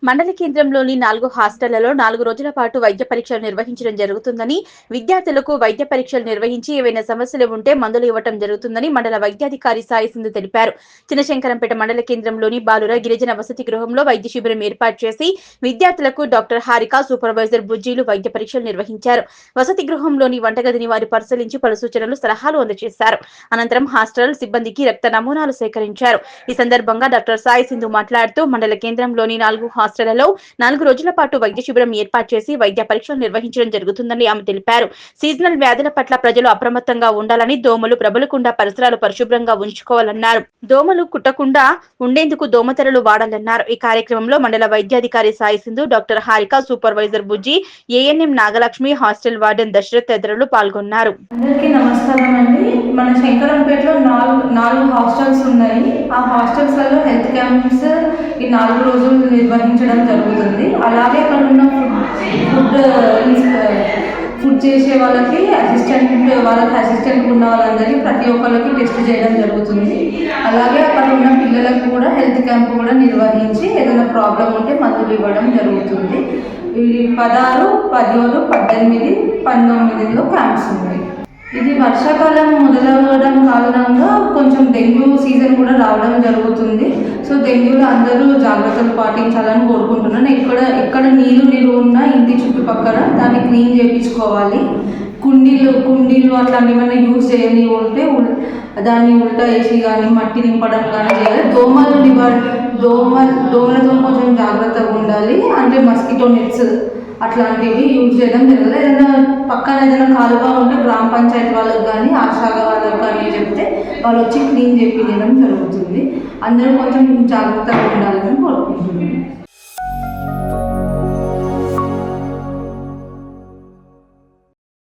మండల కేంద్రంలోని 4 హాస్టళ్లలో 4 రోజుల పాటు వైద్య పరీక్షలు నిర్వహించడం జరుగుతుందని, విద్యార్థులకు వైద్య పరీక్షలు నిర్వహించి ఏవైనా సమస్యలు ఉంటే మందులు ఇవ్వడం జరుగుతుందని మండల వైద్యాధికారి సాయి సింధు తెలిపారు. చినశంకరంపేట మండల కేంద్రంలోని బాలుర గిరిజన వసతి గృహంలో వైద్య శిబిరం ఏర్పాటు చేసి విద్యార్థులకు డాక్టర్ హారిక, సూపర్వైజర్ బుజ్జీలు వైద్య పరీక్షలు నిర్వహించారు. వసతి గృహంలోని వంటగదిని వారు పరిశీలించి పలు సూచనలు, సలహాలు అందజేశారు. అనంతరం హాస్టల్ సిబ్బందికి రక్త నమూనాలు సేకరించారు. ఈ సందర్భంగా డాక్టర్ సాయి సింధు మాట్లాడుతూ మండల కేంద్రంలోని 4 హాస్టళ్లలో 4 రోజుల పాటు వైద్య శిబిరం ఏర్పాటు చేసి వైద్య పరీక్షలు నిర్వహించడం జరుగుతుందని ఆమె తెలిపారు. సీజనల్ వ్యాధుల పట్ల ప్రజలు అప్రమత్తంగా ఉండాలని, దోమలు ప్రబలకుండా పరిసరాలు పరిశుభ్రంగా ఉంచుకోవాలన్నారు. దోమలు కుట్టకుండా ఉండేందుకు దోమతెరలు వాడాలన్నారు. ఈ కార్యక్రమంలో మండల వైద్యాధికారి Sai Sindhu, doctor Harika, supervisor Bujji, ANM Nagalakshmi, hostel warden Dasharath తదితరులు పాల్గొన్నారు. అందరికీ నమస్కారం అండి. మన శంకరంపేటలో 4 హాస్టల్స్ ఉన్నాయి. ఆ హాస్టల్స్లలో హెల్త్ క్యాంప్స్ ఈ 4 రోజులు నిర్వహించడం జరుగుతుంది. అలాగే అక్కడ ఉన్న ఫుడ్ చేసే వాళ్ళకి అసిస్టెంట్ ఉన్న వాళ్ళందరికీ ప్రతి ఒక్కరికి టెస్ట్ చేయడం జరుగుతుంది. అలాగే అక్కడ ఉన్న పిల్లలకు కూడా హెల్త్ క్యాంప్ కూడా నిర్వహించి ఏదైనా ప్రాబ్లం ఉంటే మందులు ఇవ్వడం జరుగుతుంది. ఈ 16, 17, 18, 19లో క్యాంప్స్ ఉన్నాయి. ఇది వర్షాకాలం మొదలవడం కారణంగా కొంచెం డెంగ్యూ సీజన్ కూడా రావడం జరుగుతుంది. సో డెంగ్యూలో అందరూ జాగ్రత్తలు పాటించాలని కోరుకుంటున్నాను. ఎక్కడ నీరు ఉన్నా ఇంటి చుట్టుపక్కల దాన్ని క్లీన్ చేయించుకోవాలి. కుండీలు అట్లాంటివి ఏమైనా యూజ్ చేయని ఉంటే దాన్ని ఉల్టా వేసి కానీ మట్టి నింపడం కానీ చేయాలి. దోమలతో కొంచెం జాగ్రత్తగా ఉండాలి. అంటే మస్కిటో నెట్స్ అట్లాంటివి యూజ్ చేయడం జరగదు. పక్కన ఏదైనా కాలువ ఉంటే గ్రామ పంచాయతీ వాళ్ళకి కానీ ఆశా వాళ్ళకి కానీ చెప్తే వాళ్ళు వచ్చి క్లీన్ చేయించడం జరుగుతుంది. అందరూ కొంచెం జాగ్రత్తగా ఉండాలని కోరుకుంటున్నాను.